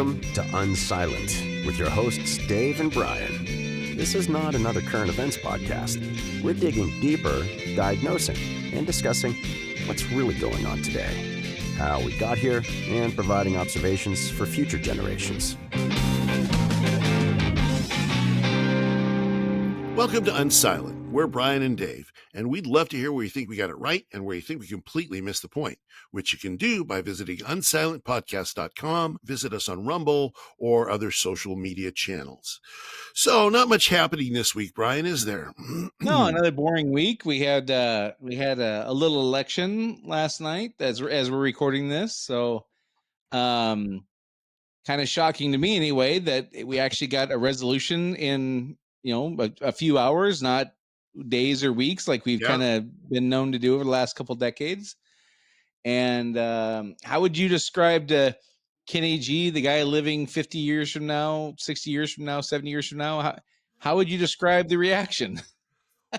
Welcome to Unsilent with your hosts Dave and Brian. This is not another current events podcast. We're digging deeper, diagnosing, and discussing what's really going on today, how we got here, and providing observations for future generations. Welcome to Unsilent. We're Brian and Dave, and we'd love to hear where you think we got it right and where you think we completely missed the point, which you can do by visiting unsilentpodcast.com, visit us on Rumble, or other social media channels. So, not much happening this week, Brian, is there? No, another boring week. We had a little election last night as we're recording this, so kind of shocking to me anyway that we actually got a resolution in a few hours, not days or weeks like we've kind of been known to do over the last couple decades. And how would you describe to Kenny G, the guy living 50 years from now, 60 years from now, 70 years from now? How would you describe the reaction?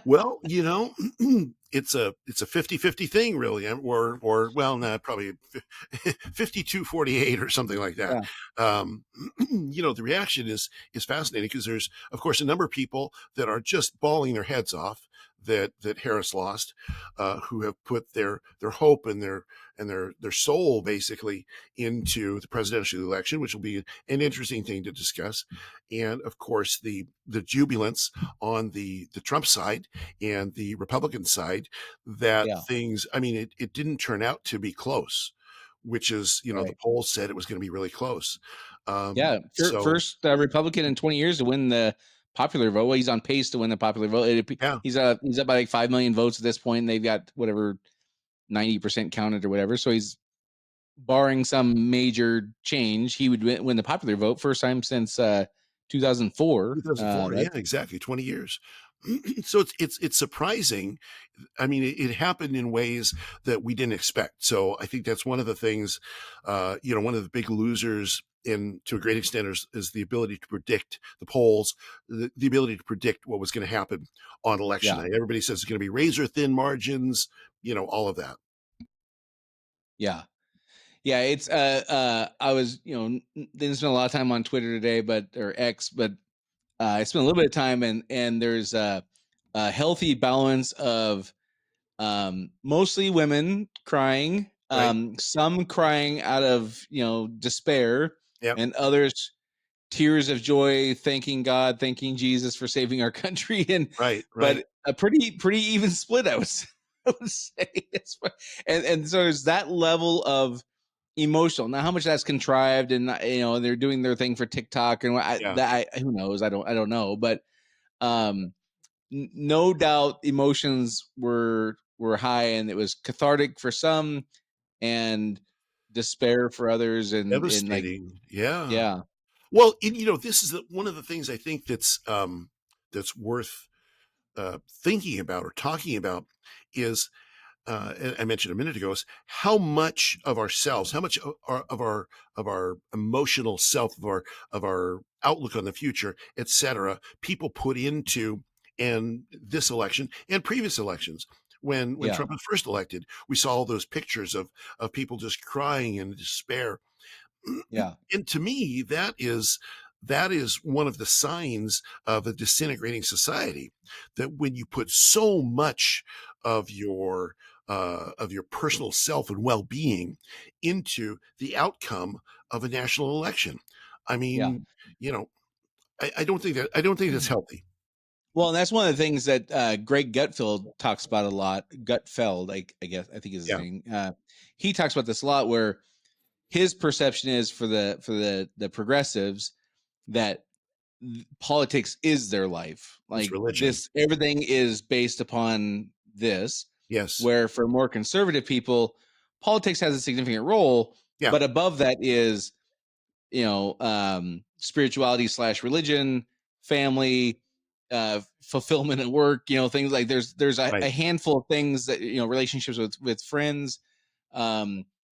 Well, it's a 50-50 thing, really, or probably 52-48 or something like that. Yeah. The reaction is fascinating because there's, of course, a number of people that are just bawling their heads off that Harris lost, who have put their hope and their soul basically into the presidential election, which will be an interesting thing to discuss. And of course, the jubilance on the Trump side and the Republican side that things, it didn't turn out to be close, which is, right. The polls said it was going to be really close. First Republican in 20 years to win the popular vote. Well, he's on pace to win the popular vote. He's up by like 5 million votes at this point. And they've got whatever 90% counted or whatever. So he's barring some major change. He would win the popular vote first time since 2004. 2004, yeah, exactly. 20 years. So it's surprising. It happened in ways that we didn't expect. So I think that's one of the things, one of the big losers to a great extent is the ability to predict the polls, the ability to predict what was going to happen on election night. Everybody says it's going to be razor thin margins, all of that. Yeah. Yeah. It's, I was, didn't spend a lot of time on Twitter today, or X, but I spent a little bit of time and there's a healthy balance of mostly women crying, right. Some crying out of despair, and others tears of joy, thanking God, thanking Jesus for saving our country, and right. But a pretty even split, I would say. And so there's that level of emotional. Now, how much that's contrived, and they're doing their thing for TikTok, and who knows? I don't know, but no doubt emotions were high, and it was cathartic for some, and despair for others, and devastating. Yeah. Well, this is one of the things I think that's worth thinking about or talking about is. I mentioned a minute ago is how much of ourselves, how much of our emotional self, of our outlook on the future, etc., people put into this election and previous elections. When Trump was first elected, we saw all those pictures of people just crying in despair. Yeah, and to me, that is one of the signs of a disintegrating society. That when you put so much of your personal self and well-being into the outcome of a national election. I don't think that's healthy. Well, and that's one of the things that Greg Gutfeld talks about a lot. Gutfeld, I think is his name. He talks about this a lot, where his perception is for the progressives that politics is their life. Like this, everything is based upon this. Yes. Where for more conservative people, politics has a significant role, but above that is, spirituality / religion, family, fulfillment at work, things like there's a handful of things that, relationships with friends,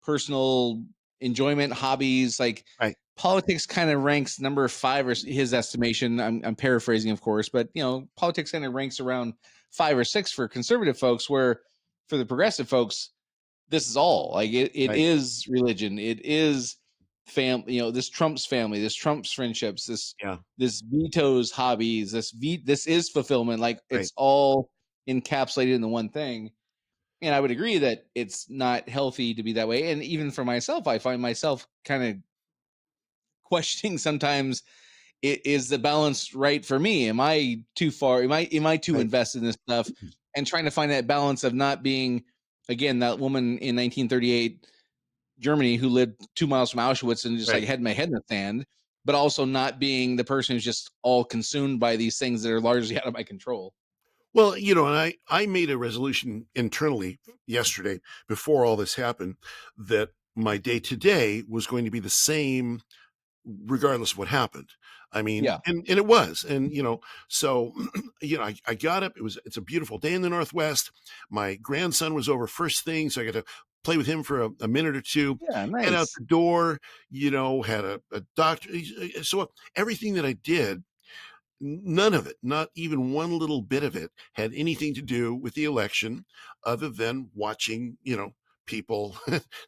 personal enjoyment, hobbies, politics kind of ranks number 5, or his estimation. I'm paraphrasing, of course, but politics kind of ranks around 5 or 6 for conservative folks, where for the progressive folks, this is all. Like it is religion, it is this Trump's family, this Trump's friendships, Yeah. this Vito's hobbies, this is fulfillment. Like Right. it's all encapsulated in the one thing. And I would agree that it's not healthy to be that way. And even for myself, I find myself kind of questioning sometimes, is the balance right for me? Am I too far? Am I too Right. invested in this stuff? And trying to find that balance of not being, again, that woman in 1938 Germany who lived 2 miles from Auschwitz and just like Right. had my head in the sand, but also not being the person who's just all consumed by these things that are largely out of my control. Well, and I made a resolution internally yesterday before all this happened that my day today was going to be the same regardless of what happened. I mean, Yeah. and it was, and so I got up. It's a beautiful day in the Northwest. My grandson was over first thing, so I got to play with him for a minute or two. Yeah. Head out Nice. the door, had a doctor. So everything that I did, none of it, not even one little bit of it, had anything to do with the election, other than watching, people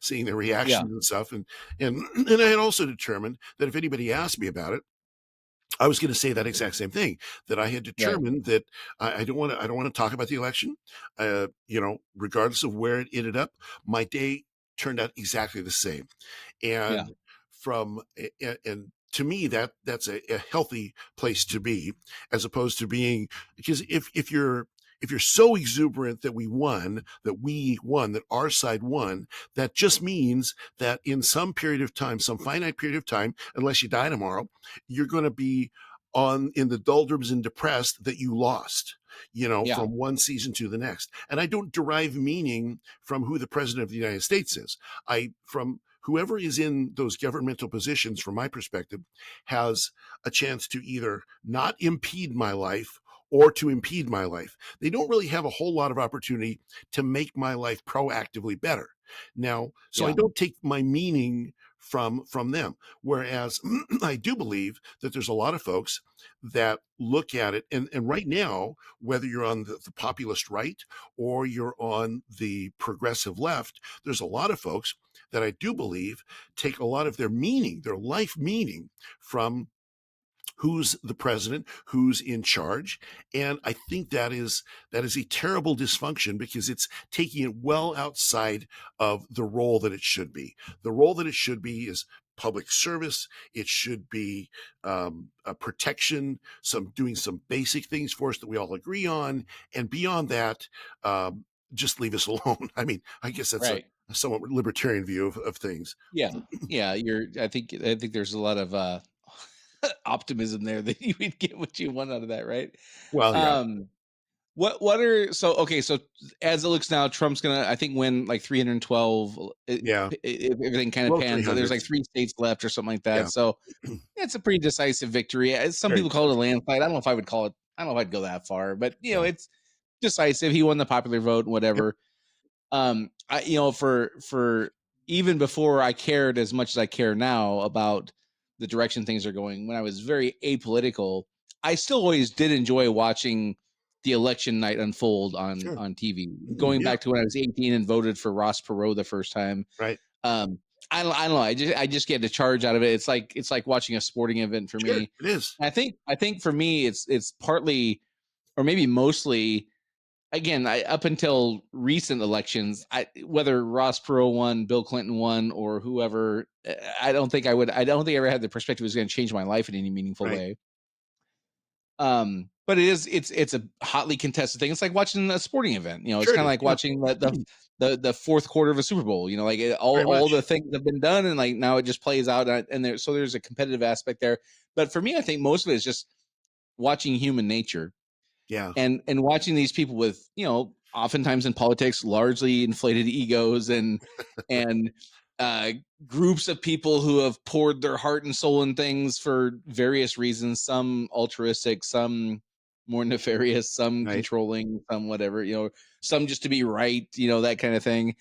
seeing their Yeah. reactions and stuff. And I had also determined that if anybody asked me about it, I was going to say that exact same thing. That I had Right. determined that I don't want to. I don't want to talk about the election. Regardless of where it ended up, my day turned out exactly the same. Yeah. And and to me, that's a healthy place to be, as opposed to being, because if you're so exuberant that we won, that our side won, that just means that in some period of time, some finite period of time, unless you die tomorrow, you're going to be on in the doldrums and depressed that you lost, Yeah. from one season to the next. And I don't derive meaning from who the president of the United States is. From whoever is in those governmental positions, from my perspective, has a chance to either not impede my life or to impede my life. They don't really have a whole lot of opportunity to make my life proactively better. Now, so I Yeah. don't take my meaning from them. Whereas I do believe that there's a lot of folks that look at it, and right now, whether you're on the populist right or you're on the progressive left, there's a lot of folks that I do believe take a lot of their meaning, their life meaning, from who's the president, who's in charge. And I think that is a terrible dysfunction, because it's taking it well outside of the role that it should be. The role that it should be is public service. It should be a protection, doing some basic things for us that we all agree on. And beyond that, just leave us alone. I mean, I guess that's a Right. somewhat libertarian view of things. Yeah. Yeah. I think there's a lot of optimism there that you would get what you want out of that, right? Well, yeah, Um, what are so okay? So as it looks now, Trump's gonna, I think, win like 312. yeah, If everything kind of low pans out. There's like 300s. 3 states left or something like that. Yeah. So it's a pretty decisive victory. Some Very people call it a decisive. landslide. I don't know if I would call it. I don't know if I'd go that far, but Yeah. it's decisive. He won the popular vote, Yep. whatever. I for even before I cared as much as I care now about the direction things are going, when I was very apolitical, I still always did enjoy watching the election night unfold on Sure. TV. Going Yeah. back to when I was 18 and voted for Ross Perot the first time. Right. um I don't know, I just get a charge out of it. It's like watching a sporting event for Sure. me. It is. I think for me it's partly, or maybe mostly, again, up until recent elections, whether Ross Perot won, Bill Clinton won, or whoever, I don't think I would. I don't think I ever had the perspective it was going to change my life in any meaningful Right. way. But it's a hotly contested thing. It's like watching a sporting event. It's Sure it kind of is. like Yeah. watching the fourth quarter of a Super Bowl. Like all Very all the much. things have been done, and like now it just plays out, and there's a competitive aspect there. But for me, I think most of it is just watching human nature, Yeah. and watching these people with, oftentimes in politics, largely inflated egos, and uh groups of people who have poured their heart and soul in things for various reasons, some altruistic, some more nefarious, some Right. controlling, some whatever, some just to be right, that kind of thing,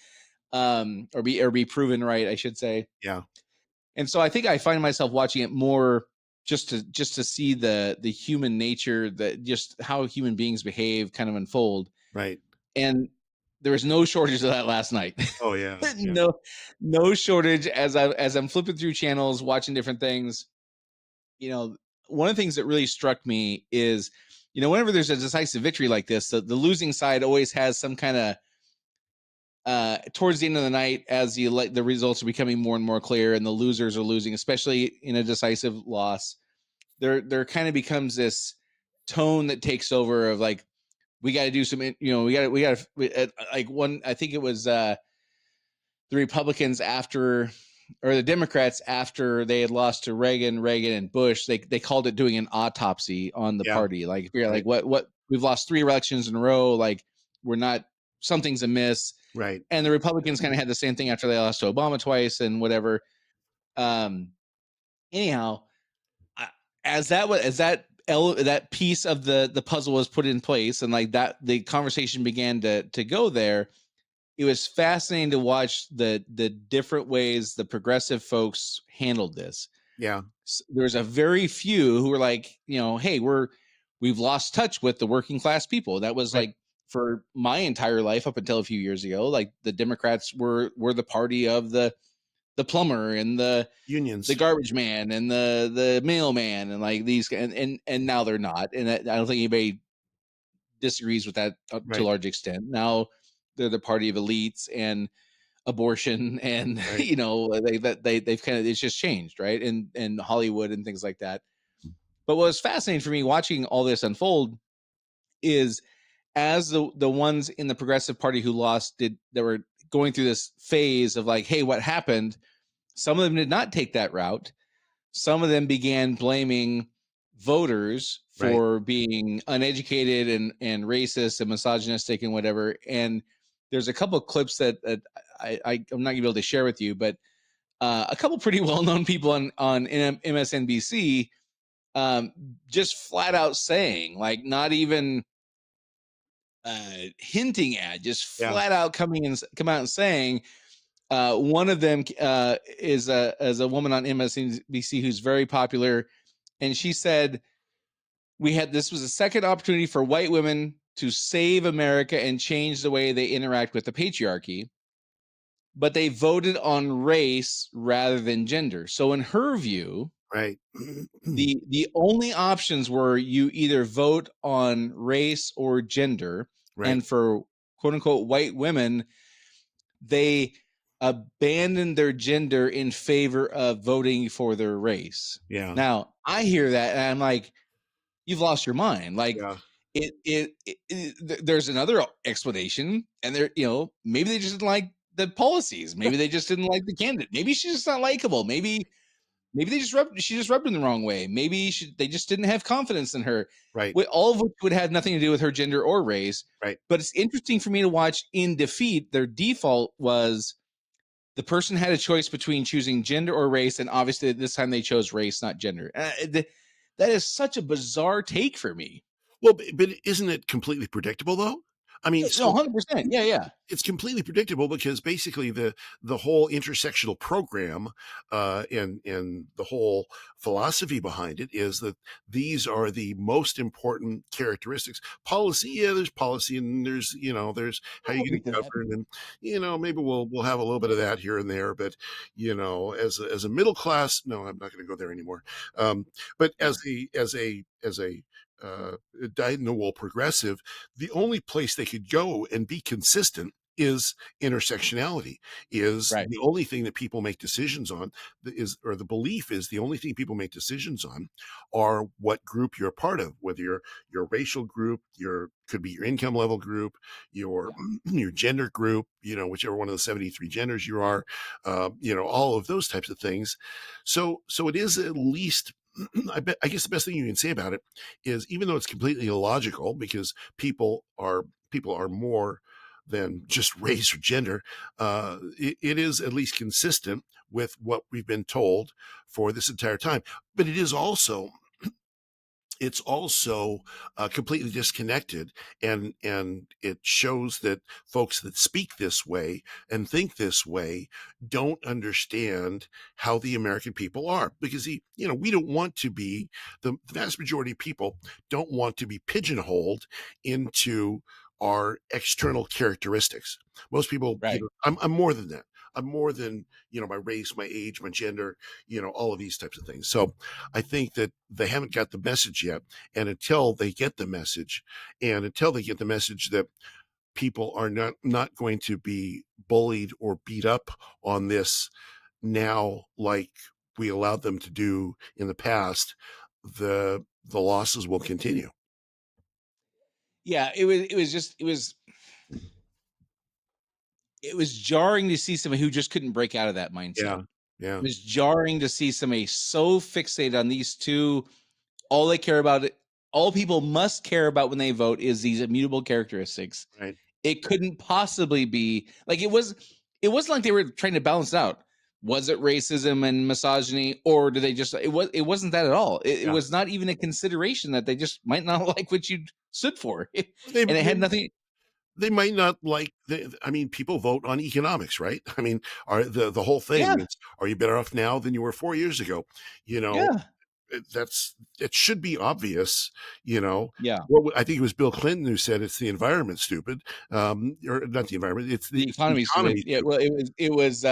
or be proven right, I should say. Yeah. And so I think I find myself watching it more just to see the human nature, that just how human beings behave kind of unfold. Right. And there was no shortage of that last night. Oh yeah. Yeah. No shortage as I'm flipping through channels, watching different things. You know, one of the things that really struck me is, whenever there's a decisive victory like this, the losing side always has some kind of towards the end of the night, as the results are becoming more and more clear, and the losers are losing, especially in a decisive loss. There kind of becomes this tone that takes over of like, we got to do some, like one. I think it was the Republicans after, or the Democrats after they had lost to Reagan and Bush. They called it doing an autopsy on the Yeah. party. Like, we're Right. like, what we've lost 3 elections in a row. Like, we're not, something's amiss. Right. And the Republicans kind of had the same thing after they lost to Obama twice and whatever. Um, anyhow, that piece of the puzzle was put in place, and like that, the conversation began to go there. It was fascinating to watch the different ways the progressive folks handled this. Yeah. There's a very few who were like, hey, we've lost touch with the working class people. That was Right. like, for my entire life up until a few years ago, like the Democrats were the party of the plumber and the Unions. garbage man and the mailman, and like these, and now they're not. And I don't think anybody disagrees with that to a Right. large extent. Now they're the party of elites and abortion, and Right. they've kind of, it's just changed, right? And Hollywood and things like that. But what was fascinating for me watching all this unfold is, as the ones in the progressive party who lost that were going through this phase of like, hey, what happened? Some of them did not take that route. Some of them began blaming voters Right. for being uneducated and racist and misogynistic and whatever. And there's a couple of clips that I'm not gonna be able to share with you, but a couple pretty well-known people on MSNBC, just flat out saying, like, not even hinting at, just Yeah. flat out come out and saying, one of them is a woman on MSNBC who's very popular, and she said, this was a second opportunity for white women to save America and change the way they interact with the patriarchy, but they voted on race rather than gender. So in her view, Right. the only options were you either vote on race or gender, Right. and for quote unquote white women, they abandoned their gender in favor of voting for their race. Yeah. Now, I hear that and I'm like, you've lost your mind. Like, Yeah. there's another explanation, and maybe they just didn't like the policies. Maybe they just didn't like the candidate. Maybe she's just not likable. Maybe she just rubbed in the wrong way. Maybe they just didn't have confidence in her. Right. All of which would have nothing to do with her gender or race. Right. But it's interesting for me to watch. In defeat, their default was the person had a choice between choosing gender or race, and obviously this time they chose race, not gender. That is such a bizarre take for me. Well, but isn't it completely predictable though? I mean, No, so 100%. Yeah. it's completely predictable because basically the whole intersectional program and the whole philosophy behind it is that these are the most important characteristics. Policy, yeah, there's policy, and there's there's how I'll you're going get to to that. govern, and maybe we'll have a little bit of that here and there, but as a middle class, no, I'm not going to go there anymore. But as a diagonal progressive, the only place they could go and be consistent is intersectionality. Is Right. the only thing that people make decisions on, or the belief is the only thing people make decisions on are what group you're a part of, whether your racial group, could be your income level group, your your gender group, whichever one of the 73 genders you are, all of those types of things. So it is at least I guess the best thing you can say about it is, even though it's completely illogical because people are more than just race or gender, it is at least consistent with what we've been told for this entire time. But it's also completely disconnected, and it shows that folks that speak this way and think this way don't understand how the American people are, because we don't want to be, the vast majority of people don't want to be pigeonholed into are external characteristics. Most people, Right. I'm more than that. I'm more than, my race, my age, my gender, all of these types of things. So I think that they haven't got the message yet. And until they get the message, and until they get the message that people are not going to be bullied or beat up on this now, like we allowed them to do in the past, the losses will continue. Yeah, it was jarring to see somebody who just couldn't break out of that mindset. Yeah. Yeah. It was jarring to see somebody so fixated on these two. All they care about it, all people must care about when they vote is these immutable characteristics. Right. It couldn't possibly be like it wasn't like they were trying to balance it out. Was it racism and misogyny, or do they just it wasn't that at all. It Yeah. was not even a consideration that they just might not like what you stood for. And They it they had nothing. they might not like I mean, people vote on economics, right? I mean, are the whole thing Yeah, is, are you better off now than you were 4 years ago? You know, yeah, it should be obvious, you know. yeah. I think it was Bill Clinton who said it's the environment, stupid. Or not the environment, it's The the economy is stupid. economy, Yeah, stupid. well, it was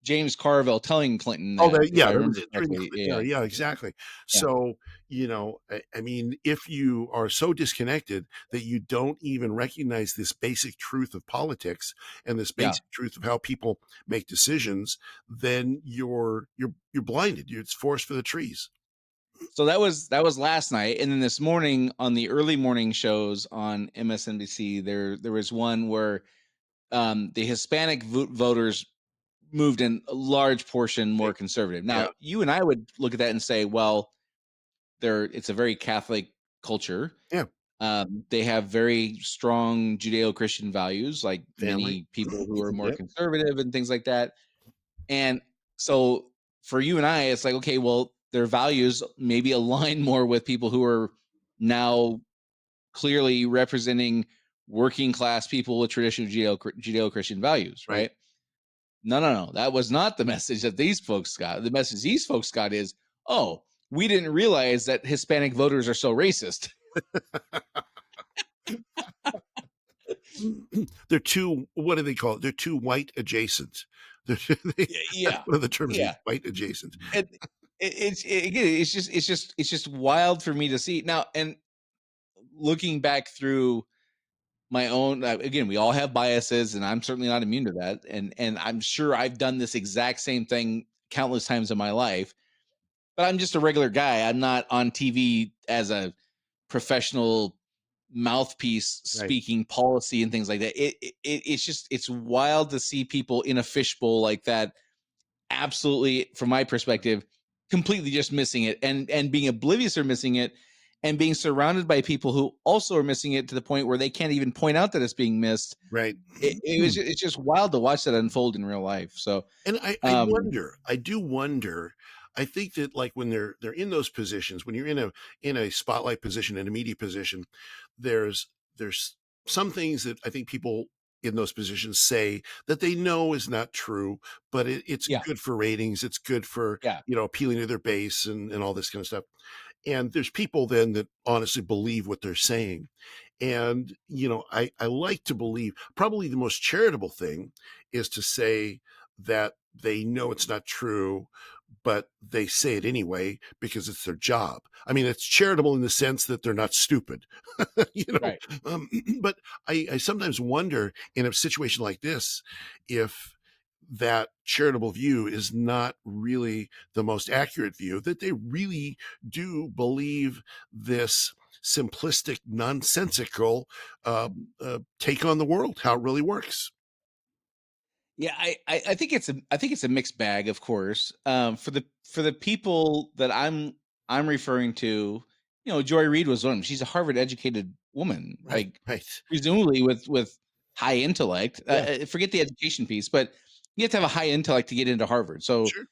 James Carville telling Clinton Oh, that, if yeah, I that was remember during the correctly. Clinton Yeah, era. Yeah, exactly. yeah, So, I mean, if you are so disconnected that you don't even recognize this basic truth of politics and this yeah. basic truth of how people make decisions, then you're blinded. It's forest for the trees. So that was last night, and then this morning on the early morning shows on MSNBC, there was one where the Hispanic voters moved in a large portion more Right? conservative. Now, Yeah, you and I would look at that and say, well, it's a very Catholic culture. yeah. They have very strong Judeo-Christian values, like Family. many people who are more Yep. conservative and things like that. And so for you and I, it's like, okay, well, their values maybe align more with people who are now clearly representing working class people with traditional Judeo-Christian values, Right. right? No, no, no. That was not the message that these folks got. The message these folks got is, oh, we didn't realize that Hispanic voters are so racist. They're too. What do they call it? They're too white adjacent. That's Yeah. one of the terms they use, Yeah. white adjacent. And again, it's just wild for me to see now. And looking back through my own, again, we all have biases, and I'm certainly not immune to that. And I'm sure I've done this exact same thing countless times in my life. But I'm just a regular guy. I'm not on TV as a professional mouthpiece Right. speaking policy and things like that. It's wild to see people in a fishbowl like that, absolutely, from my perspective, completely just missing it, and being oblivious or missing it, and being surrounded by people who also are missing it to the point where they can't even point out that it's being missed. Right. It's just wild to watch that unfold in real life. So And um I do wonder. I think that, like, when they're in those positions, when you're in a spotlight position, in a media position, there's some things that I think people in those positions say that they know is not true, but it's yeah, good for ratings. It's good for, yeah, appealing to their base and all this kind of stuff. And there's people then that honestly believe what they're saying. And, I like to believe probably the most charitable thing is to say that they know it's not true, but they say it anyway because it's their job. I mean, it's charitable in the sense that they're not stupid, you know. right. Um, but I sometimes wonder in a situation like this if that charitable view is not really the most accurate view, that they really do believe this simplistic, nonsensical take on the world, how it really works. Yeah, I think it's a mixed bag, of course. For the people that I'm referring to, Joy Reid was one of them. She's a Harvard educated woman, Right, like right. presumably with high intellect. Yeah, Forget the education piece, but you have to have a high intellect to get into Harvard. So sure.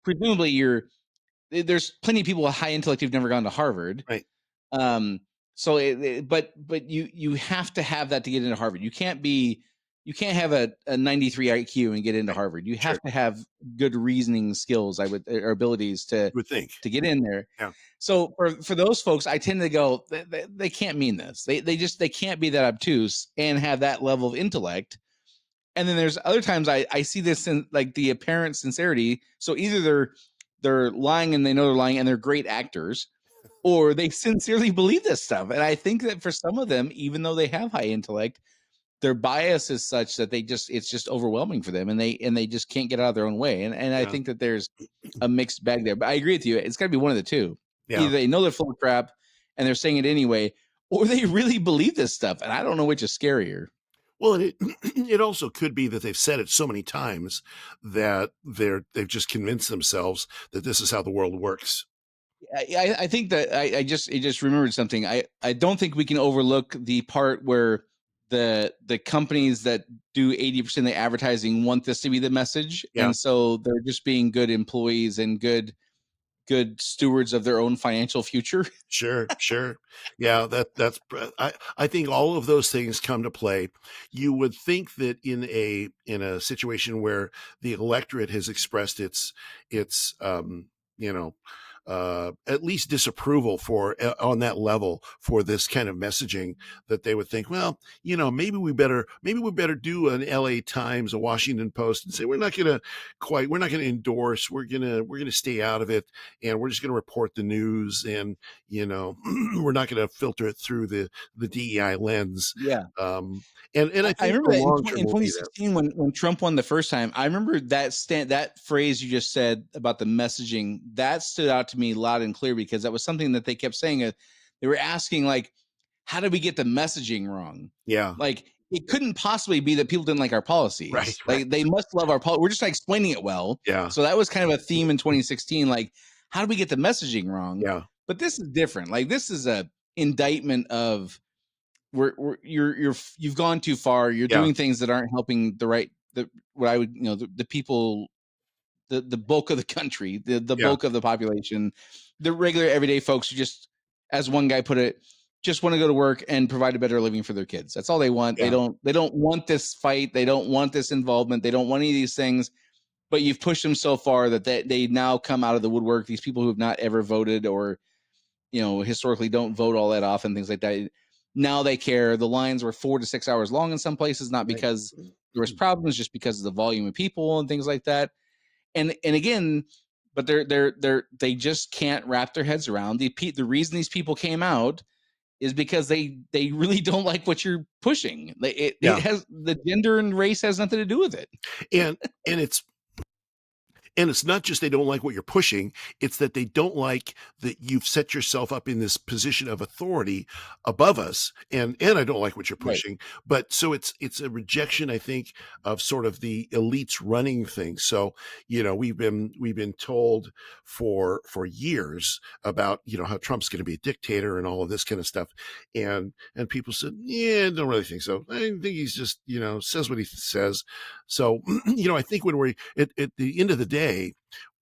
presumably there's plenty of people with high intellect who've never gone to Harvard. Right, Um, but you have to have that to get into Harvard. You can't be you can't have a 93 IQ and get into Right. Harvard. You Sure. have to have good reasoning skills, or abilities You would think. to get in there. Yeah. So for those folks, I tend to go, they can't mean this. They can't be that obtuse and have that level of intellect. And then there's other times I see this in like the apparent sincerity. So either they're lying and they know they're lying and they're great actors, or they sincerely believe this stuff. And I think that for some of them, even though they have high intellect, their bias is such that it's just overwhelming for them, and they just can't get out of their own way. And I Yeah. think that there's a mixed bag there. But I agree with you. It's got to be one of the two. Yeah. Either they know they're full of crap and they're saying it anyway, or they really believe this stuff. And I don't know which is scarier. Well, and it it also could be that they've said it so many times that they've just convinced themselves that this is how the world works. I think that I just remembered something. I don't think we can overlook the part where the companies that do 80% of the advertising want this to be the message, Yeah. and so they're just being good employees and good stewards of their own financial future. Sure, sure. Yeah, I think all of those things come to play. You would think that in a situation where the electorate has expressed its you know, at least disapproval for on that level for this kind of messaging, that they would think, well, maybe we better do an LA Times, a Washington Post, and say we're not going to endorse, we're going to stay out of it, and we're just going to report the news, and we're not going to filter it through the DEI lens. Yeah. And I I think remember the that long term in will be there. 2016 when Trump won the first time. I remember that phrase you just said about the messaging that stood out to me loud and clear, because that was something that they kept saying. They were asking, like, how did we get the messaging wrong? Yeah. Like, it couldn't possibly be that people didn't like our Right. policies. Right. Like, they must love our policy. We're just not explaining it well. Yeah. So that was kind of a theme in 2016. Like, how did we get the messaging wrong? Yeah. But this is different. Like, this is a indictment of you've gone too far. You're Yeah. doing things that aren't helping what I would, the people, the bulk of the country, the Yeah. bulk of the population, the regular everyday folks who just, as one guy put it, just want to go to work and provide a better living for their kids. That's all they want. Yeah. They don't want this fight. They don't want this involvement. They don't want any of these things. But you've pushed them so far that they now come out of the woodwork. These people who have not ever voted, or historically don't vote all that often, things like that. Now they care. The lines were 4 to 6 hours long in some places, not Right. because there was problems, just because of the volume of people and things like that. And again, but they just can't wrap their heads around the reason these people came out is because they really don't like what you're pushing. It Yeah. has, the gender and race has nothing to do with it. And it's not just they don't like what you're pushing, it's that they don't like that you've set yourself up in this position of authority above us. And I don't like what you're Right. pushing. But so it's a rejection, I think, of sort of the elites running things. So, we've been told for years about, how Trump's going to be a dictator and all of this kind of stuff. And people said, yeah, I don't really think so. I think he's just, says what he says. So, I think when we're at the end of the day,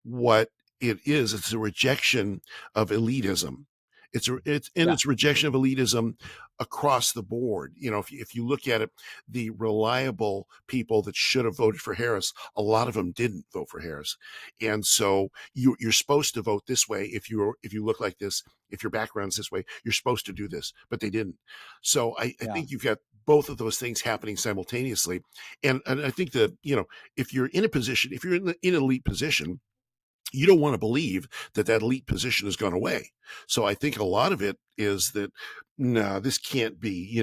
what it's a rejection of elitism. It's rejection of elitism across the board. If you look at it, the reliable people that should have voted for Harris, a lot of them didn't vote for Harris, and so you're supposed to vote this way if you look like this, if your background's this way, you're supposed to do this, but they didn't. So I think you've got both of those things happening simultaneously, and I think that if you're in a position, if you're in an elite position, you don't want to believe that elite position has gone away. So I think a lot of it is that, no, this can't be,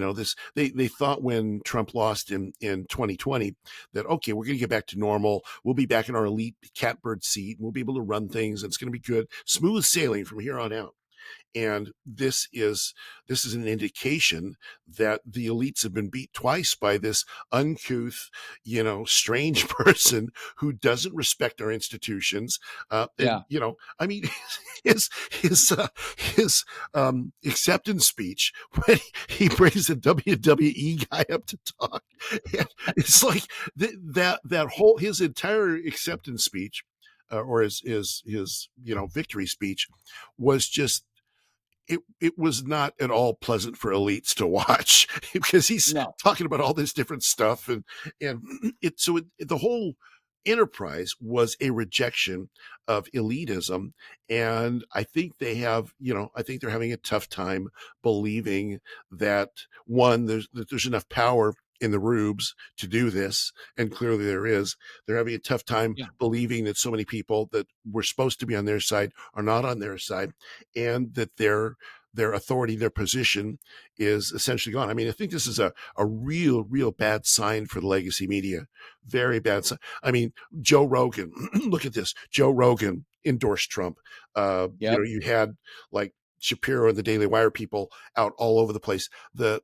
they thought when Trump lost in 2020 that, okay, we're going to get back to normal. We'll be back in our elite catbird seat. And we'll be able to run things. And it's going to be good, smooth sailing from here on out. And this is an indication that the elites have been beat twice by this uncouth, strange person who doesn't respect our institutions. Yeah. I mean, his acceptance speech when he brings the WWE guy up to talk, it's like that whole, his entire acceptance speech, or his victory speech was just it was not at all pleasant for elites to watch because he's No. talking about all this different stuff, and the whole enterprise was a rejection of elitism. And I think I think they're having a tough time believing that, one, there's enough power in the rubes to do this, and clearly there is. They're having a tough time Yeah. believing that so many people that were supposed to be on their side are not on their side, and that their authority, their position is essentially gone. I mean, I think this is a real bad sign for the legacy media. Very bad sign. I mean, Joe Rogan, look at this. Joe Rogan endorsed Trump. Yep. You had like Shapiro and the Daily Wire people out all over the place. The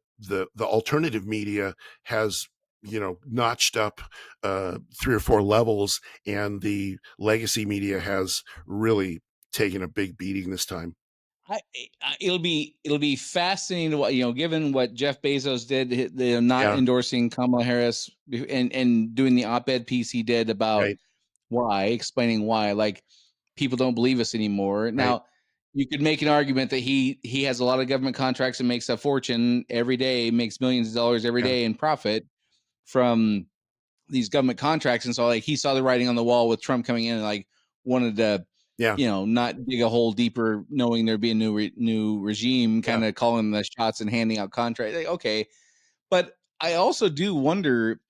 alternative media has, notched up 3 or 4 levels, and the legacy media has really taken a big beating this time. It'll be fascinating to what, given what Jeff Bezos did, not Yeah, endorsing Kamala Harris and doing the op-ed piece he did about right, why, explaining why, like, people don't believe us anymore. right. Now, you could make an argument that he has a lot of government contracts and makes a fortune every day, makes millions of dollars every Yeah, day in profit from these government contracts, and so like he saw the writing on the wall with Trump coming in and like wanted to, yeah, not dig a hole deeper, knowing there'd be a new regime, yeah, kind of calling the shots and handing out contracts. Like, okay, but I also do wonder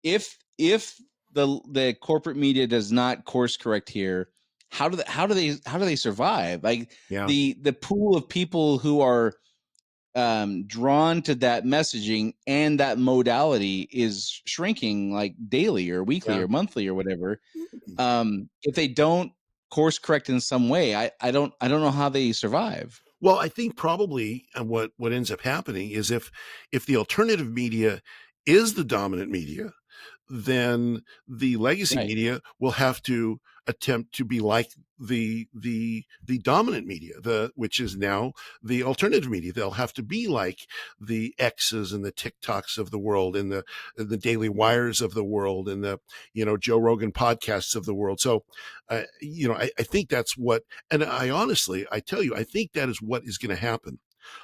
if the corporate media does not course correct here, how do they survive? Like yeah, the pool of people who are drawn to that messaging and that modality is shrinking like daily or weekly yeah. or monthly or whatever. If they don't course correct in some way, I don't know how they survive. Well, I think probably what ends up happening is if the alternative media is the dominant media, then the legacy Right. media will have to attempt to be like the dominant media, which is now the alternative media. They'll have to be like the X's and the TikToks of the world, and the Daily Wires of the world, and the Joe Rogan podcasts of the world. So, I think that's what, and I tell you, I think that is what is going to happen.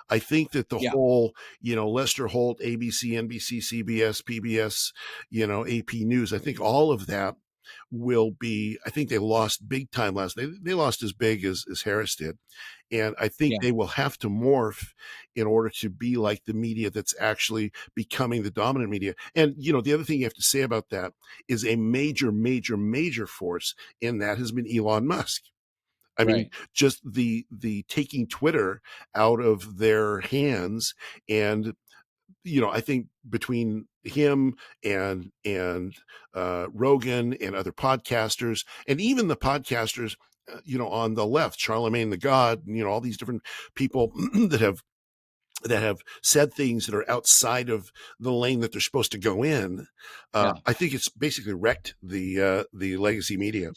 I think that the Yeah. whole, Lester Holt, ABC, NBC, CBS, PBS, AP News, I think all of that will be, I think they lost big time they lost as big as Harris did. And I think Yeah. they will have to morph in order to be like the media that's actually becoming the dominant media. And, the other thing you have to say about that is a major, major, major force in that has been Elon Musk. I mean, Right. just the taking Twitter out of their hands, and I think between him and Rogan and other podcasters, and even the podcasters, on the left, Charlemagne the God, all these different people that have said things that are outside of the lane that they're supposed to go in. Yeah. I think it's basically wrecked the legacy media.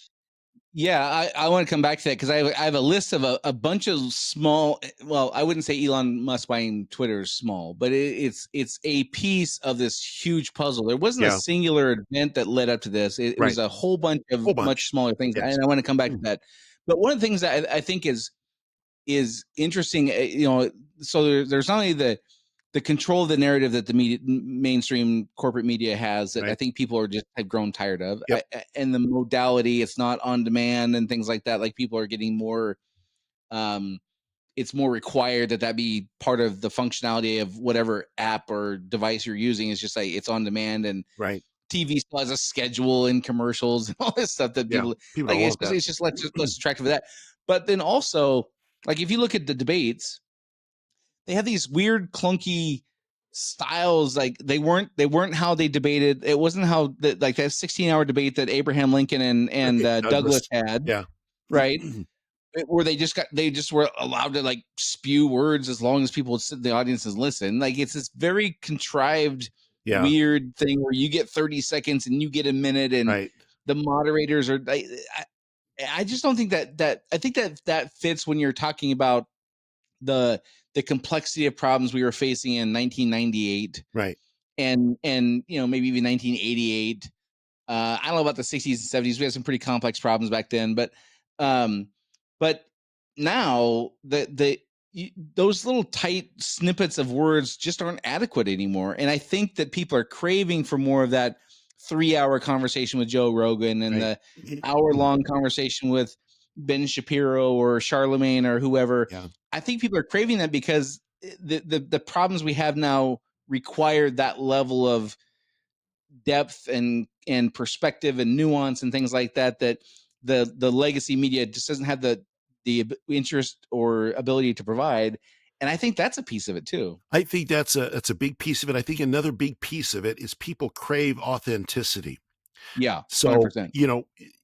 Yeah, I want to come back to that because I have a list of a bunch of small. Well, I wouldn't say Elon Musk buying Twitter is small, but it's a piece of this huge puzzle. There wasn't a Yeah, singular event that led up to this. It right. was a whole bunch Whole of much bunch. smaller things, Yes. and I want to come back to Mm. that. But one of the things that I think is interesting, so there's not only the control of the narrative that the mainstream corporate media has that I Right. think people are just have grown tired of. Yep. And the modality, it's not on demand and things like that. Like people are getting more, um, it's more required that be part of the functionality of whatever app or device you're using. It's just like it's on demand, and Right. TV still has a schedule and commercials and all this stuff that Yeah. people People like. don't It's want just that. it's just let's attractive of that. But then also, like if you look at the debates, they have these weird clunky styles. Like they weren't how they debated. It wasn't how like that 16-hour debate that Abraham Lincoln and Okay, Douglas Douglas. had, Yeah. right? Where they just were allowed to like spew words as long as people would sit in the audience and listen. Like it's this very contrived Yeah. weird thing where you get 30 seconds and you get a minute, and Right. the moderators are I just don't think that I think that fits when you're talking about the the complexity of problems we were facing in 1998 Right. and maybe even 1988. I don't know about the 60s and 70s. We had some pretty complex problems back then, um but now those little tight snippets of words just aren't adequate anymore. And I think that people are craving for more of that 3-hour conversation with Joe Rogan and Right. the hour-long conversation with Ben Shapiro or Charlemagne or whoever. Yeah. I think people are craving that because the problems we have now require that level of depth and perspective and nuance and things like that the legacy media just doesn't have the interest or ability to provide. And I think that's a piece of it too. I think that's a big piece of it. I think another big piece of it is people crave authenticity. Yeah, So, 100%.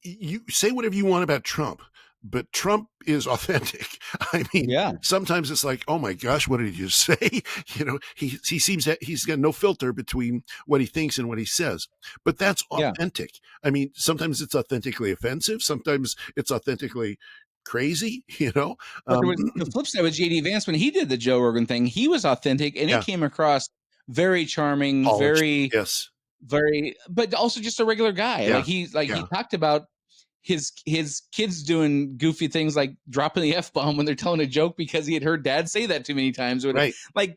you say whatever you want about Trump, but Trump is authentic. I mean, Yeah, sometimes it's like, oh my gosh, what did you say? He seems that he's got no filter between what he thinks and what he says. But that's yeah. authentic. I mean, sometimes it's authentically offensive, sometimes it's authentically crazy, But there Um, was the flip side with JD Vance when he did the Joe Rogan thing. He was authentic and it yeah, came across very charming, polished. very Yes. but also just a regular guy. Yeah. He Yeah. talked about his kids doing goofy things like dropping the F-bomb when they're telling a joke because he had heard dad say that too many times. Right. Like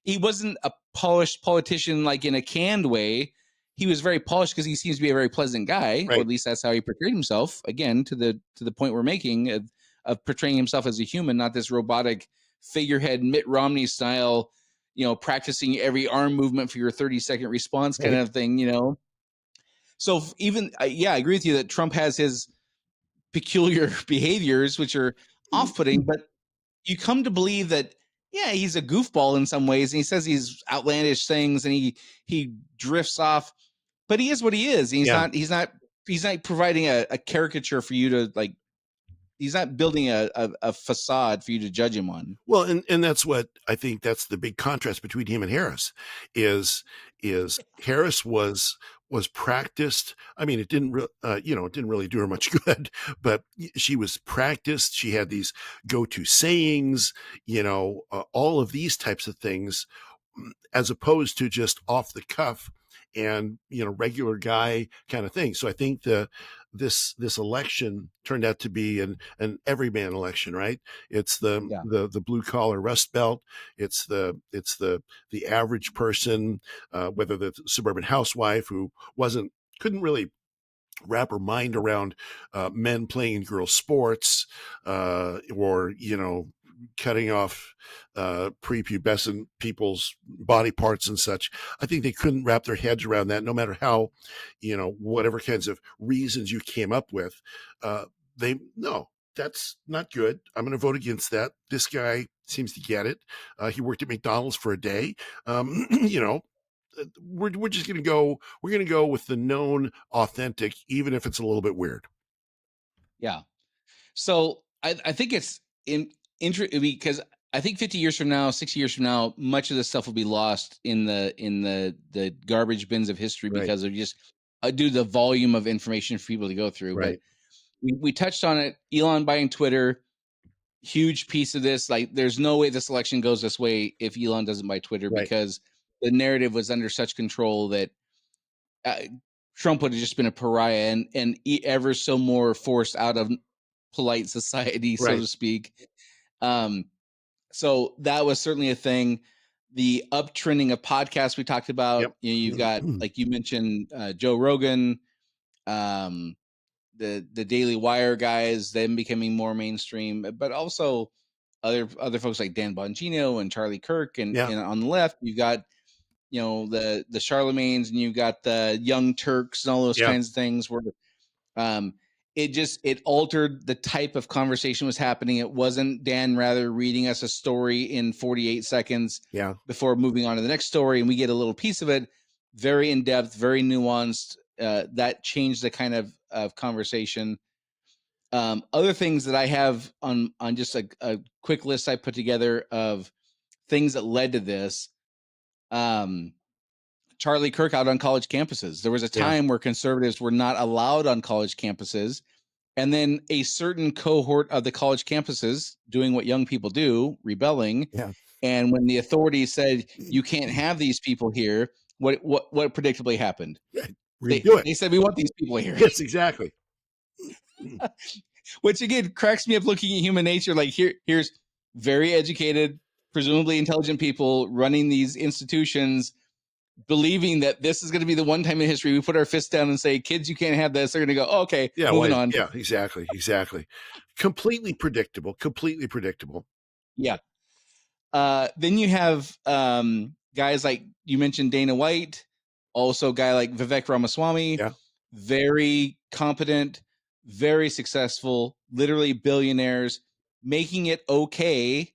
he wasn't a polished politician like in a canned way. He was very polished because he seems to be a very pleasant guy, or Right. at least that's how he portrayed himself. Again, to the point we're making of portraying himself as a human, not this robotic figurehead Mitt Romney style, practicing every arm movement for your 30-second response kind Right. of thing. So even yeah, I agree with you that Trump has his peculiar behaviors, which are off-putting, but you come to believe that yeah, he's a goofball in some ways, and he says these outlandish things, and he drifts off, but he is what he is. And Yeah. he's not providing a caricature for you to like. He's not building a facade for you to judge him on. Well, and that's what I think that's the big contrast between him and Harris is Harris was practiced. I mean, it didn't really do her much good, but she was practiced. She had these go-to sayings, all of these types of things, as opposed to just off the cuff and regular guy kind of thing. So I think this election turned out to be an everyman election, right? It's Yeah, the blue collar Rust Belt. It's the average person, whether the suburban housewife who couldn't really wrap her mind around men playing in girls' sports, or cutting off prepubescent people's body parts and such. I think they couldn't wrap their heads around that, no matter how, whatever kinds of reasons you came up with. They no, that's not good. I'm going to vote against that. This guy seems to get it. He worked at McDonald's for a day. We're just going to go. We're going to go with the known authentic, even if it's a little bit weird. yeah. So I think it's because I think 50 years from now, 60 years from now, much of this stuff will be lost in the garbage bins of history Right. because of just due to the volume of information for people to go through. But Right. we touched on it. Elon buying Twitter, huge piece of this. Like, there's no way this election goes this way if Elon doesn't buy Twitter Right. because the narrative was under such control that Trump would have just been a pariah and ever so more forced out of polite society, so Right. to speak. So that was certainly a thing. The uptrending of podcasts we talked about. Yep. You've got, like you mentioned, Joe Rogan, the Daily Wire guys, them becoming more mainstream, but also other folks like Dan Bongino and Charlie Kirk, and on the left you've got the Charlemagnes, and you've got the Young Turks and all those kinds of things where it altered the type of conversation was happening. It wasn't Dan Rather reading us a story in 48 seconds before moving on to the next story, and we get a little piece of it, very in depth, very nuanced. That changed the kind of conversation. Other things that I have on just a quick list I put together of things that led to this. Charlie Kirk out on college campuses. There was a time where conservatives were not allowed on college campuses. And then a certain cohort of the college campuses doing what young people do, rebelling. Yeah. And when the authorities said, you can't have these people here, what predictably happened? They said, we want these people here. Yes, exactly. Which again cracks me up looking at human nature. Like here's very educated, presumably intelligent people running these institutions, believing that this is going to be the one time in history we put our fist down and say, kids, you can't have this. They're going to go, oh, okay, Yeah, moving on. yeah, exactly. Completely predictable. Yeah. Then you have guys like you mentioned, Dana White, also a guy like Vivek Ramaswamy, Yeah. very competent, very successful, literally billionaires, making it okay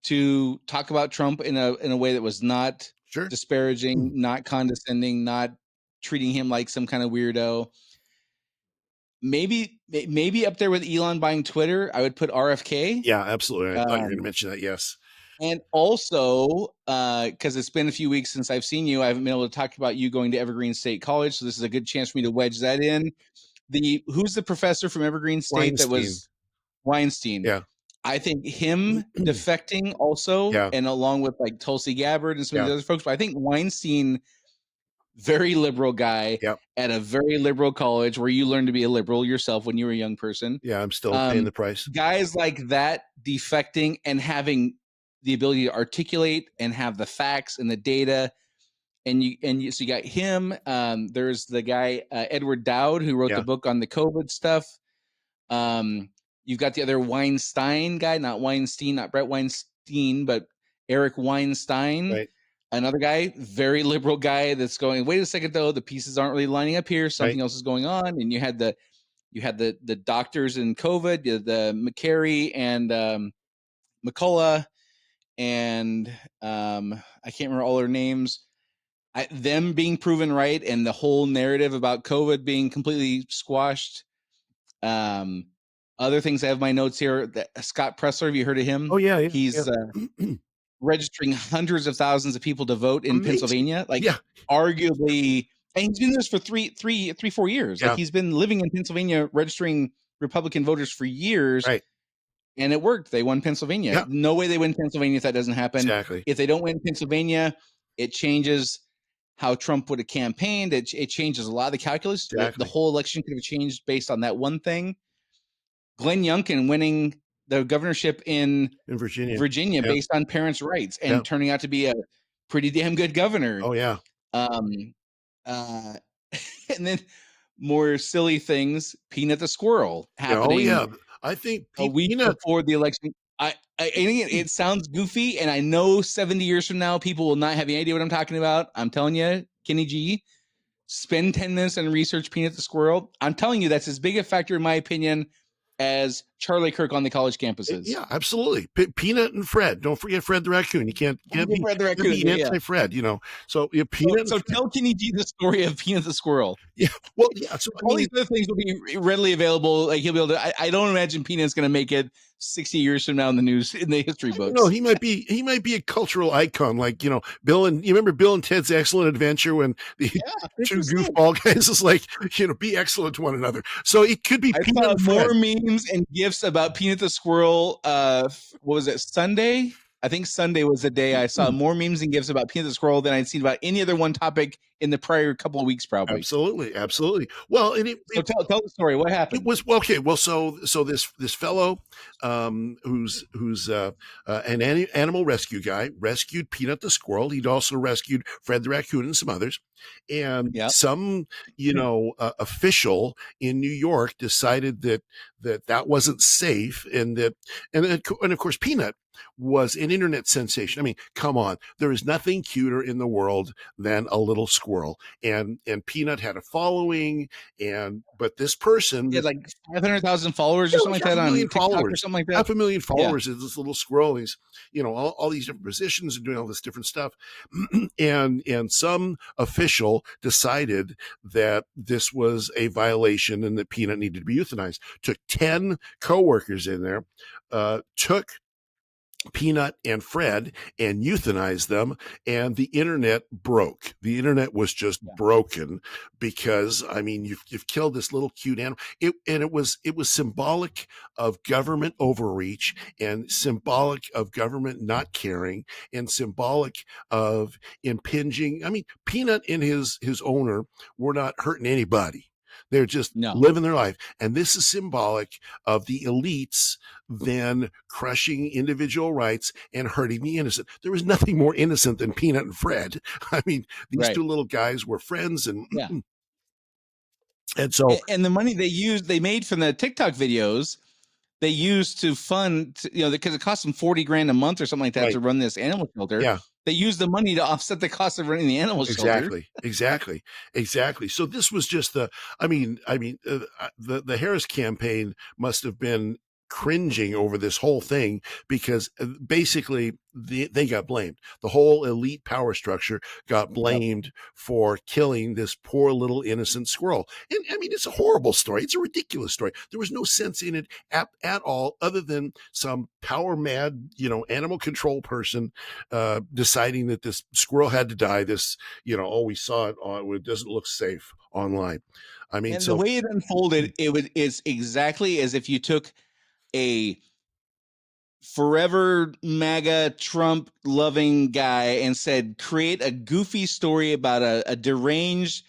to talk about Trump in a way that was not Sure. disparaging, not condescending, not treating him like some kind of weirdo. Maybe up there with Elon buying Twitter, I would put RFK. Yeah, absolutely. I thought you were going to mention that. Yes. And also, because it's been a few weeks since I've seen you, I haven't been able to talk about you going to Evergreen State College, so this is a good chance for me to wedge that in. Who's the professor from Evergreen State that was Weinstein? Yeah. I think him defecting also, Yeah. and along with like Tulsi Gabbard and some of Yeah. these other folks, but I think Weinstein, very liberal guy Yep. at a very liberal college where you learned to be a liberal yourself when you were a young person. Yeah, I'm still paying the price. Guys like that defecting and having the ability to articulate and have the facts and the data. So you got him. There's the guy, Edward Dowd, who wrote the book on the COVID stuff. You've got the other Weinstein guy, not Weinstein, not Brett Weinstein, but Eric Weinstein. Right. Another guy, very liberal guy that's going, wait a second though, the pieces aren't really lining up here. Something else is going on. And you had the doctors in COVID, the McCary and McCullough, and I can't remember all their names. Them being proven right, and the whole narrative about COVID being completely squashed. Other things I have my notes here. Scott Presler, have you heard of him? Oh yeah. He's registering hundreds of thousands of people to vote in Pennsylvania. Like, arguably, and he's been doing this for 4 years. Like, he's been living in Pennsylvania, registering Republican voters for years. Right. And it worked. They won Pennsylvania. Yeah. No way they win Pennsylvania if that doesn't happen. Exactly. If they don't win Pennsylvania, it changes how Trump would have campaigned. It changes a lot of the calculus. Exactly. The whole election could have changed based on that one thing. Glenn Youngkin winning the governorship in Virginia based on parents' rights and turning out to be a pretty damn good governor. Oh yeah. And then more silly things. Peanut the squirrel happening. Oh yeah. I think a week before the election. It sounds goofy, and I know 70 years from now, people will not have any idea what I'm talking about. I'm telling you, Kenny G, spend 10 minutes and research Peanut the squirrel. I'm telling you, that's as big a factor, in my opinion, as Charlie Kirk on the college campuses. Yeah, absolutely. Peanut and Fred. Don't forget Fred the raccoon. You can't be Fred the raccoon. Anti-Fred, you know. So Peanut. So tell Kenny G the story of Peanut the squirrel. Yeah. Well, yeah. So all these other things will be readily available. Like, he'll be able to. I don't imagine Peanut's going to make it 60 years from now in the news, in the history books. No, he might be a cultural icon, like, you know, you remember Bill and Ted's Excellent Adventure, when the two goofball guys is like, you know, be excellent to one another. So it could be Peanut and Fred. More memes and gifs about Peanut the squirrel. What was it, Sunday? I think Sunday was the day I saw more memes and gifs about Peanut the squirrel than I'd seen about any other one topic in the prior couple of weeks, probably. Absolutely. Well, and so tell the story. What happened? It was okay. Well, so this fellow, who's an animal rescue guy, rescued Peanut the squirrel. He'd also rescued Fred the raccoon and some others. And some, official in New York decided that wasn't safe, and of course Peanut was an internet sensation. I mean, come on, there is nothing cuter in the world than a little squirrel, and Peanut had a following, but this person had like 500,000 followers or something like that on TikTok or something like that. 500,000 followers is this little squirrel. He's, all these different positions and doing all this different stuff, and some official decided that this was a violation and that Peanut needed to be euthanized. Took 10 coworkers in there, took Peanut and Fred and euthanized them, and the internet broke. The internet was just broken because, I mean, you've killed this little cute animal. It was symbolic of government overreach, and symbolic of government not caring, and symbolic of impinging. I mean, Peanut and his owner were not hurting anybody. They're just No. living their life. And this is symbolic of the elites then crushing individual rights and hurting the innocent. There was nothing more innocent than Peanut and Fred. I mean, these Right. two little guys were friends, and Yeah. and so And the money they made from the TikTok videos, they used to fund, because it cost them $40,000 a month or something like that right. to run this animal shelter. Yeah. They used the money to offset the cost of running the animal shelter. Exactly. So this was just the Harris campaign must have been cringing over this whole thing, because basically they got blamed. The whole elite power structure got blamed for killing this poor little innocent squirrel. And I mean, it's a horrible story. It's a ridiculous story. There was no sense in it at all, other than some power mad, animal control person deciding that this squirrel had to die. This, we saw it on, it doesn't look safe online. I mean, And the way it unfolded, it's exactly as if you took a forever MAGA Trump loving guy and said, create a goofy story about a deranged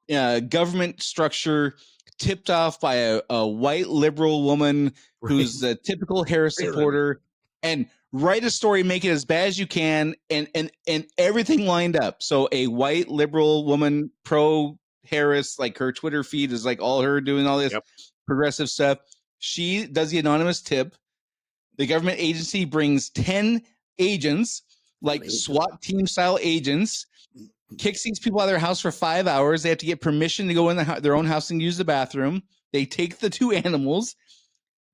government structure tipped off by a white liberal woman who's a typical Harris supporter, and write a story, make it as bad as you can, and everything lined up. So a white liberal woman, pro Harris, like her Twitter feed is like all her doing all this progressive stuff. She does the anonymous tip. The government agency brings 10 agents, like SWAT team style agents, kicks these people out of their house for 5 hours. They have to get permission to go in their own house and use the bathroom. They take the two animals.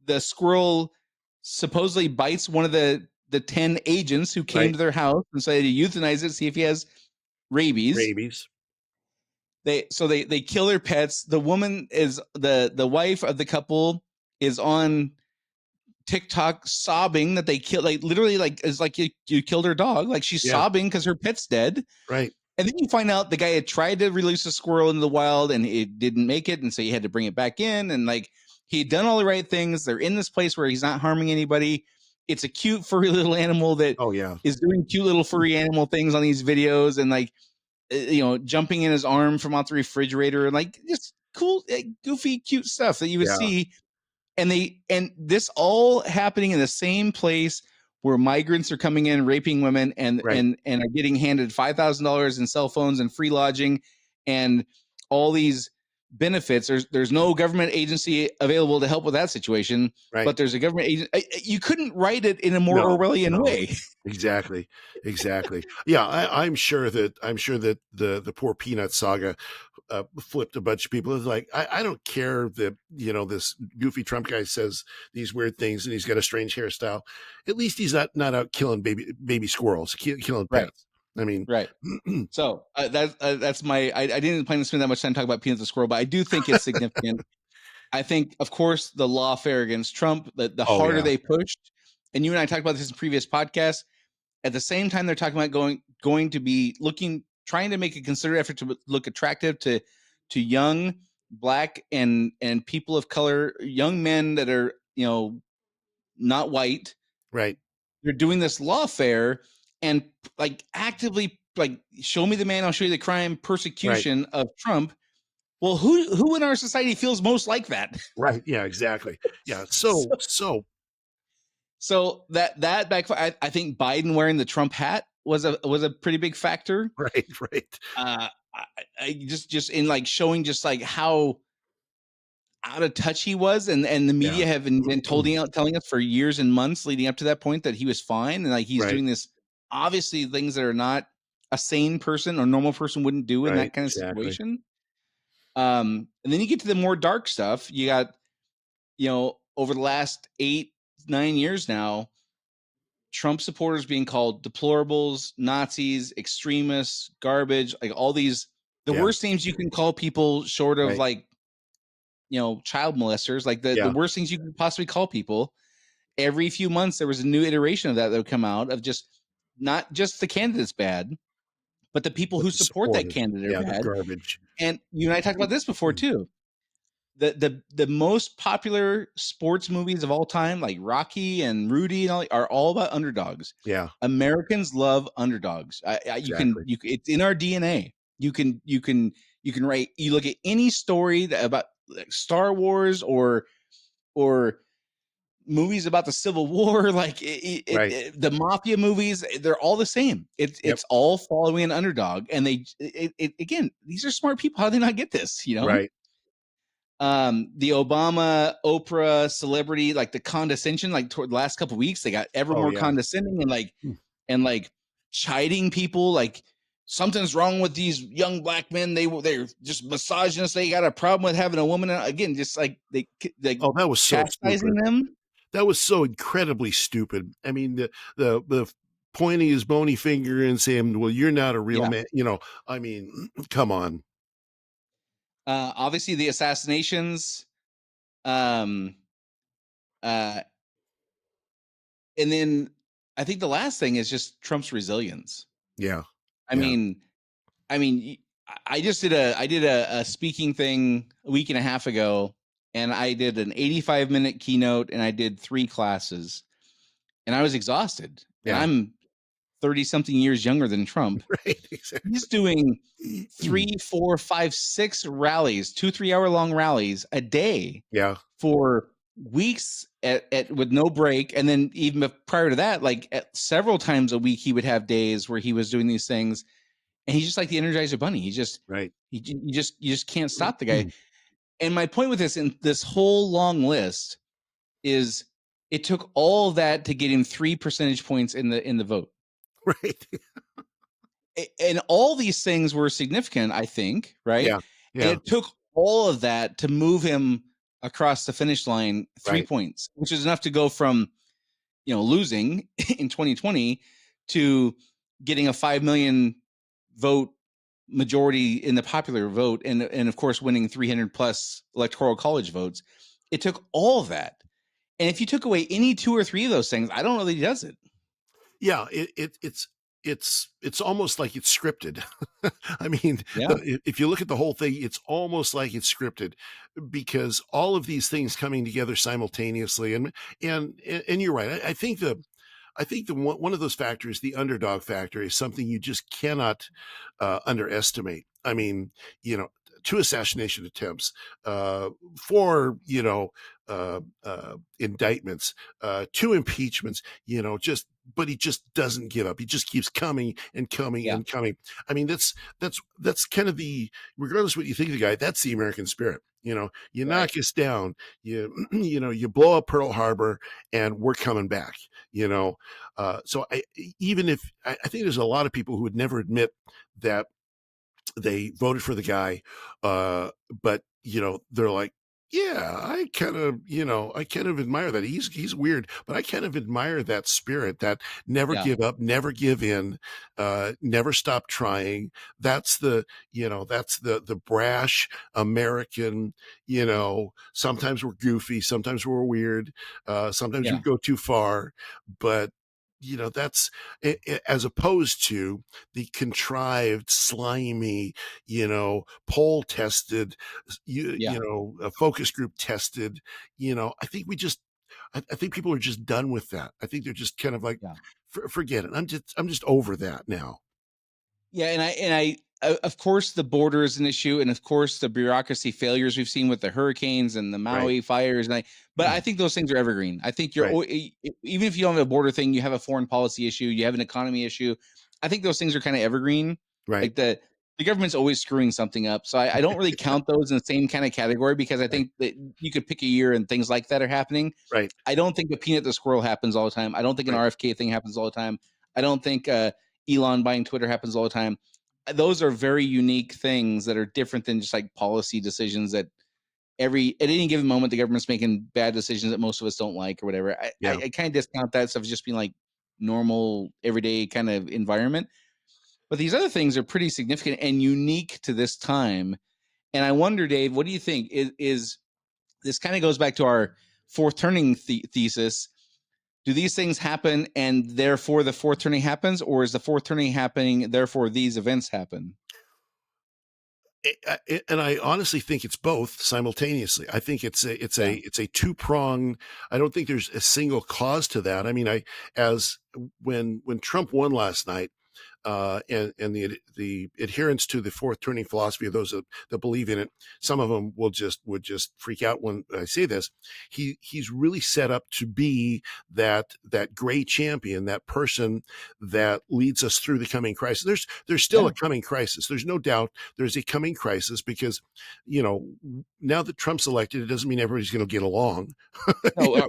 The squirrel supposedly bites one of the 10 agents who came to their house and said to euthanize it, see if he has rabies. They kill their pets. The woman is the wife of the couple is on TikTok sobbing that they killed, like literally, like it's like you killed her dog. Like she's sobbing because her pet's dead. Right. And then you find out the guy had tried to release a squirrel into the wild and it didn't make it, and so he had to bring it back in. And like he'd done all the right things. They're in this place where he's not harming anybody. It's a cute furry little animal that is doing cute little furry animal things on these videos, and like jumping in his arm from out the refrigerator, and like just cool, goofy, cute stuff that you would see. And this all happening in the same place where migrants are coming in, raping women, and are getting handed $5,000 in cell phones and free lodging and all these benefits. There's no government agency available to help with that situation, but there's a government agent. You couldn't write it in a more Orwellian way. Exactly. Yeah, I'm sure that the poor Peanut saga flipped a bunch of people. It's like, I don't care that this goofy Trump guy says these weird things and he's got a strange hairstyle. At least he's not out killing baby squirrels, killing pets. I mean, So that's my. I didn't plan to spend that much time talking about Peanut the squirrel, but I do think it's significant. I think, of course, the lawfare against Trump, the harder they pushed, and you and I talked about this in previous podcasts. At the same time, they're talking about going to be trying to make a concerted effort to look attractive to young Black and people of color, young men that are not white. Right. They're doing this lawfare and like actively like show me the man, I'll show you the crime, persecution of Trump. Well, who in our society feels most like that? Right. Yeah. Exactly. Yeah. So that backfire. I think Biden wearing the Trump hat was a pretty big factor. Right. I just in like showing just like how out of touch he was, and the media have been telling us for years and months leading up to that point that he was fine, and like he's doing this obviously things that are not a sane person or normal person wouldn't do in that kind of situation. And then you get to the more dark stuff. You got over the last 8-9 years now, Trump supporters being called deplorables, Nazis, extremists, garbage, like all these, the worst names you can call people short of like, child molesters, like the worst things you could possibly call people. Every few months, there was a new iteration of that would come out of just not just the candidate's bad, but the people who support that candidate are bad. Garbage. And you and I talked about this before too. The most popular sports movies of all time, like Rocky and Rudy and all, are all about underdogs. Yeah. Americans love underdogs. It's in our DNA. You can You look at any story about like Star Wars or movies about the Civil War, like Right. the mafia movies, they're all the same. Yep. It's all following an underdog, and again, these are smart people. How do they not get this? Right. The Obama, Oprah, celebrity, like the condescension, like toward the last couple of weeks, they got ever Oh more yeah. condescending Hmm. and like chiding people, like something's wrong with these young black men. They're just misogynist. They got a problem with having a woman. Again, just like they Oh, that was so chastising stupid. them. That was so incredibly stupid. I mean, the pointing his bony finger and saying, "Well, you're not a real Yeah. man." I mean, come on. Obviously, the assassinations. Um, uh, and then I think the last thing is just Trump's resilience. Yeah. I Yeah. mean, I mean, I just did a speaking thing a week and a half ago, and I did an 85-minute keynote, and I did 3 classes, and I was exhausted. And Yeah. I'm 30 something years younger than Trump. Right. Exactly. He's doing 3, 4, 5, 6 rallies, 2-3 hour long rallies a day Yeah. for weeks at with no break. And then even prior to that, like several times a week, he would have days where he was doing these things, and he's just like the Energizer Bunny. Right. You just can't stop the guy. And my point with this, in this whole long list, is it took all of that to get him 3 percentage points in the vote. Right. And all these things were significant, I think, right? Yeah. And Yeah. it took all of that to move him across the finish line 3 Right. points, which is enough to go from, losing in 2020 to getting a 5 million vote majority in the popular vote, and of course winning 300 plus electoral college votes. It took all of that. And if you took away any 2 or 3 of those things, I don't know that he does it. Yeah. It's almost like it's scripted. I mean, Yeah. if you look at the whole thing, it's almost like it's scripted because all of these things coming together simultaneously, and you're right. I think the one of those factors, the underdog factor, is something you just cannot underestimate. I mean, 2 assassination attempts, 4, indictments, 2 impeachments, but he just doesn't give up. He just keeps coming and coming Yeah. and coming. I mean, that's kind of regardless what you think of the guy, that's the American spirit. You Right. knock us down, you blow up Pearl Harbor, and we're coming back. So I think there's a lot of people who would never admit that they voted for the guy, but they're like, yeah, I kind of admire that. He's weird, but I kind of admire that spirit, that never Yeah. give up, never give in, never stop trying. That's the brash American. Sometimes we're goofy, sometimes we're weird, sometimes we Yeah. go too far, but that's as opposed to the contrived, slimy, poll tested, Yeah. a focus group tested. I think I think people are just done with that. I think they're just kind of like, Yeah. Forget it. I'm just over that now. Yeah, of course the border is an issue, and of course the bureaucracy failures we've seen with the hurricanes and the Right. Maui fires, but I think those things are evergreen. I think Right. even if you don't have a border thing, you have a foreign policy issue, you have an economy issue. I think those things are kind of evergreen. Right. Like the government's always screwing something up, so I don't really count those in the same kind of category, because I Right. think that you could pick a year and things like that are happening. Right. I don't think the peanut the squirrel happens all the time. I don't think an Right. RFK thing happens all the time. I don't think Elon buying Twitter happens all the time. Those are very unique things that are different than just like policy decisions that at any given moment the government's making bad decisions that most of us don't like or whatever. Yeah. I kind of discount that stuff as just being like normal everyday kind of environment. But these other things are pretty significant and unique to this time. And I wonder, Dave, what do you think? Is this kind of goes back to our fourth turning thesis? Do these things happen and therefore the fourth turning happens, or is the fourth turning happening therefore these events happen? And I honestly think it's both simultaneously. I think Yeah. it's a two prong. I don't think there's a single cause to that. I mean, as when Trump won last night, and the adherents to the fourth turning philosophy of those that believe in it, some of them would just freak out when I say this. He's really set up to be that great champion, that person that leads us through the coming crisis. There's still Yeah. a coming crisis. There's no doubt there's a coming crisis because, now that Trump's elected, it doesn't mean everybody's going to get along. No,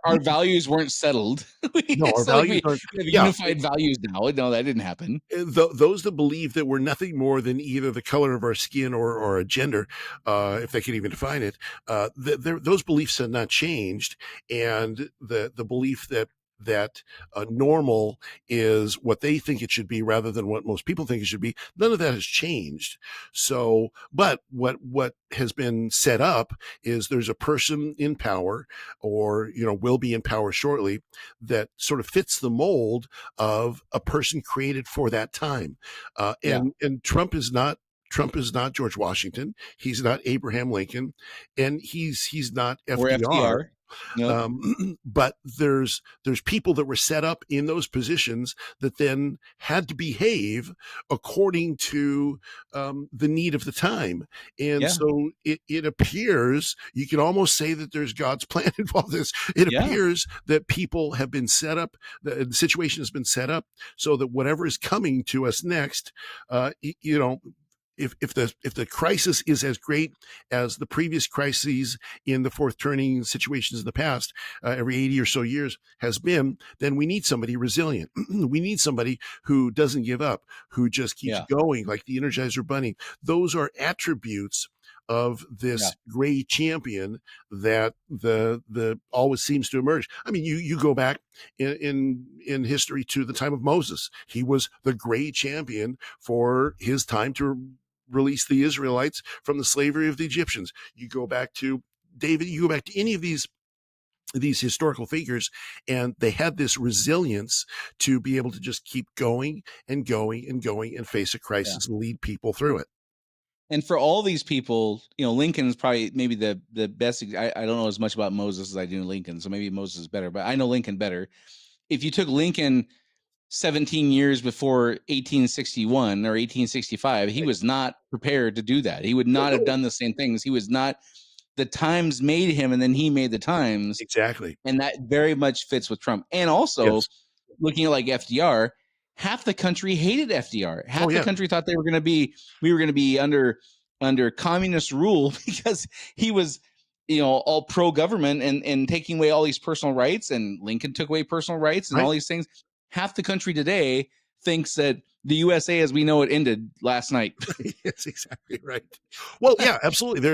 our values weren't settled. No, our It's not like values we aren't. have Yeah, unified values now. No, that didn't happen. those that believe that we're nothing more than either the color of our skin or a gender, if they can even define it, those beliefs have not changed, and the belief that normal is what they think it should be rather than what most people think it should be. None of that has changed. So, but what has been set up is there's a person in power, or will be in power shortly, that sort of fits the mold of a person created for that time. Yeah. And Trump is not George Washington. He's not Abraham Lincoln, and he's not Or FDR. FDR. Nope. But there's people that were set up in those positions that then had to behave according to the need of the time. And Yeah. so it appears, you can almost say that there's God's plan involved in this. It Yeah. appears that people have been set up, the situation has been set up so that whatever is coming to us next, if the crisis is as great as the previous crises in the fourth turning situations in the past, every 80 or so years has been, then we need somebody resilient. We need somebody who doesn't give up, who just keeps Yeah. going like the Energizer Bunny. Those are attributes of this gray champion that the always seems to emerge. I mean, you go back in history to the time of Moses. He was the gray champion for his time to release the Israelites from the slavery of the Egyptians. You go back to David, you go back to any of these historical figures, and they had this resilience to be able to just keep going and going and going and face a crisis and lead people through it. And for all these people, Lincoln is probably maybe the best. I don't know as much about Moses as I do Lincoln, so maybe Moses is better, but I know Lincoln better. If you took Lincoln 17 years before 1861 or 1865, he was not prepared to do that. He would not have done the same things. He was not, the times made him, and then he made the times. Exactly. And that very much fits with Trump. And also, Yes. looking at like FDR, half the country hated FDR. Half the yeah. country thought we were going to be under communist rule because he was, all pro government and taking away all these personal rights. And Lincoln took away personal rights and Right. all these things. Half the country today thinks that the USA as we know it ended last night. That's exactly right. Well, yeah, absolutely.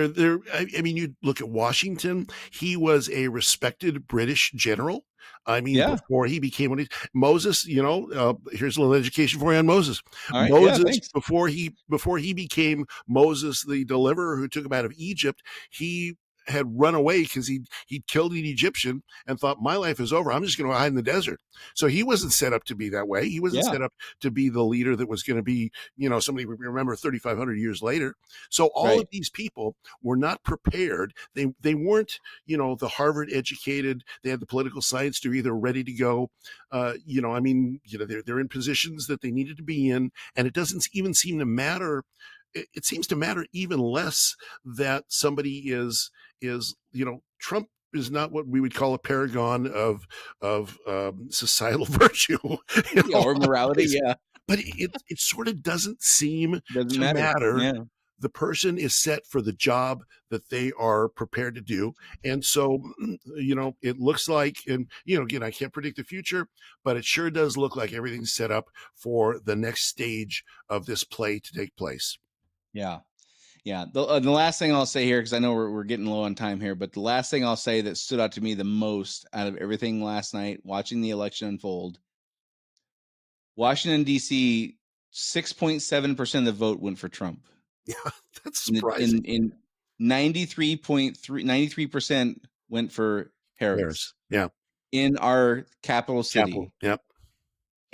I mean, you look at Washington, he was a respected British general. I mean, Yeah. before he became Moses, here's a little education for you on Moses. All right. Moses, Yeah, thanks. before he became Moses, the deliverer who took him out of Egypt, he had run away because he'd killed an Egyptian and thought, my life is over. I'm just going to hide in the desert. So he wasn't set up to be that way. He wasn't set up to be the leader that was going to be, somebody we remember 3,500 years later. So all of these people were not prepared. They weren't, the Harvard educated. They had the political science degree. They're ready to go. They're in positions that they needed to be in, and it doesn't even seem to matter. It seems to matter even less that somebody is Trump is not what we would call a paragon of societal virtue Or morality. ways. Yeah. But it sort of doesn't seem Doesn't to matter. Yeah. The person is set for the job that they are prepared to do. And so, it looks like, and, again, I can't predict the future, but it sure does look like everything's set up for the next stage of this play to take place. Yeah. Yeah. The last thing I'll say here, because I know we're getting low on time here, but the last thing I'll say that stood out to me the most out of everything last night, watching the election unfold, Washington, D.C., 6.7% of the vote went for Trump. Yeah, that's surprising. In 93% went for Harris. Yeah. In our capital city. Capital. Yep.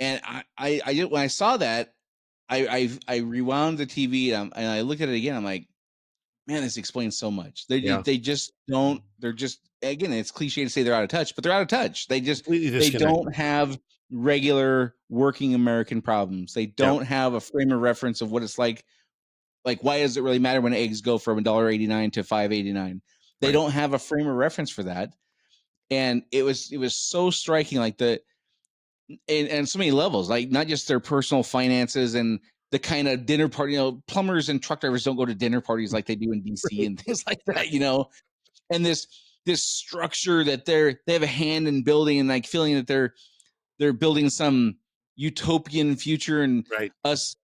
And I when I saw that, I rewound the TV and I looked at it again. I'm like, man, this explains so much. They Yeah. they just don't. They're just, again, it's cliche to say they're out of touch, but they're out of touch. Completely They disconnected. don't have regular working American problems. They Yep. don't have a frame of reference of what it's like. Like, why does it really matter when eggs go from $1.89 to $5.89? They Right. don't have a frame of reference for that. And it was so striking, like and so many levels, like not just their personal finances and the kind of dinner party, plumbers and truck drivers don't go to dinner parties like they do in DC Right. and things like that, and this structure that they have a hand in building, and like feeling that they're building some utopian future, and Right. us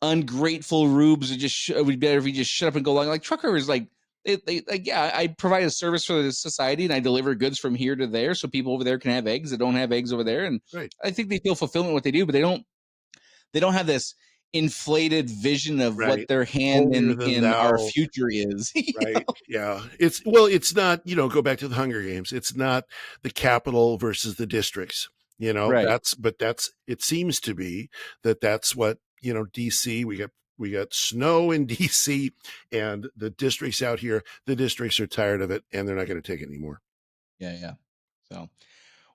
ungrateful rubes would would be better if we just shut up and go along. Like truck drivers, like they like, yeah, I provide a service for the society and I deliver goods from here to there so people over there can have eggs that don't have eggs over there, and Right. I think they feel fulfillment in what they do, but they don't have this inflated vision of what Right. their hand Holier in than our thou. future is. Right. Yeah. It's not, go back to the Hunger Games. It's not the capital versus the districts. Right. It seems to be that's what, DC, we got snow in DC, and the districts out here, the districts are tired of it and they're not going to take it anymore. Yeah. So,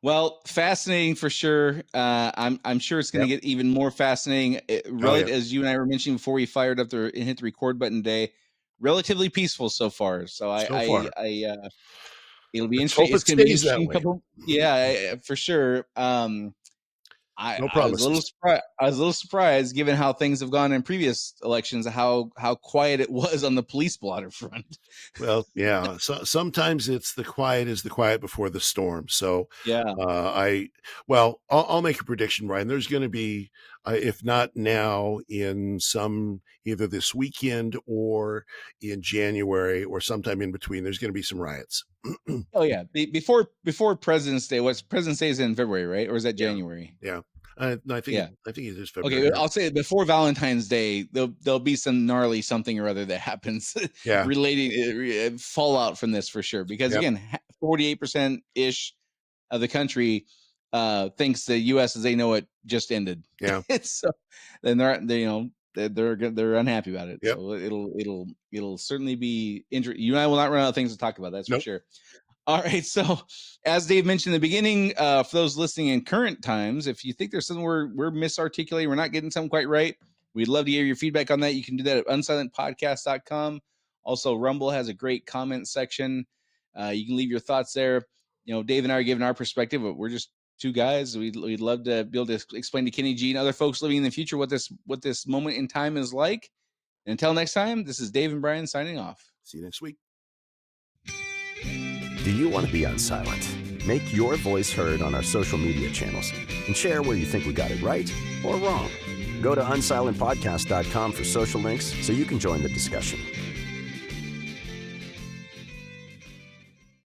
well, fascinating for sure. I'm sure it's going to Yep. get even more fascinating. Oh yeah. As you and I were mentioning before we fired up and hit the record button today, relatively peaceful so far. So So far. it'll be Let's interesting. hope It's it going to be stays that interesting way. yeah, for sure. No I was a little promises. surprised. I was a little surprised, given how things have gone in previous elections, how quiet it was on the police blotter front. Well, yeah. So sometimes it's the quiet is the quiet before the storm. So, Yeah. I'll make a prediction, Brian. There's going to be, if not now, in either this weekend or in January or sometime in between, there's going to be some riots. Oh yeah. Before President's Day. What's President's Day is in February, right? Or is that Yeah. January? Yeah. I think Yeah. it is Okay, February. I'll say before Valentine's Day, there'll be some gnarly something or other that happens Yeah. relating fallout from this for sure. Because Yep. again, 48% ish of the country thinks the U.S. as they know it just ended. Yeah. So then they're unhappy about it. Yep. So it'll certainly be interesting. You and I will not run out of things to talk about. That's for Nope. sure. All right. So, as Dave mentioned in the beginning, for those listening in current times, if you think there's something we're misarticulating, we're not getting something quite right, we'd love to hear your feedback on that. You can do that at unsilentpodcast.com. Also, Rumble has a great comment section. You can leave your thoughts there. Dave and I are giving our perspective, but we're just two guys. We'd love to be able to explain to Kenny G and other folks living in the future what this moment in time is like. And until next time, this is Dave and Brian signing off. See you next week. Do you want to be unsilent? Make your voice heard on our social media channels and share where you think we got it right or wrong. Go to unsilentpodcast.com for social links so you can join the discussion.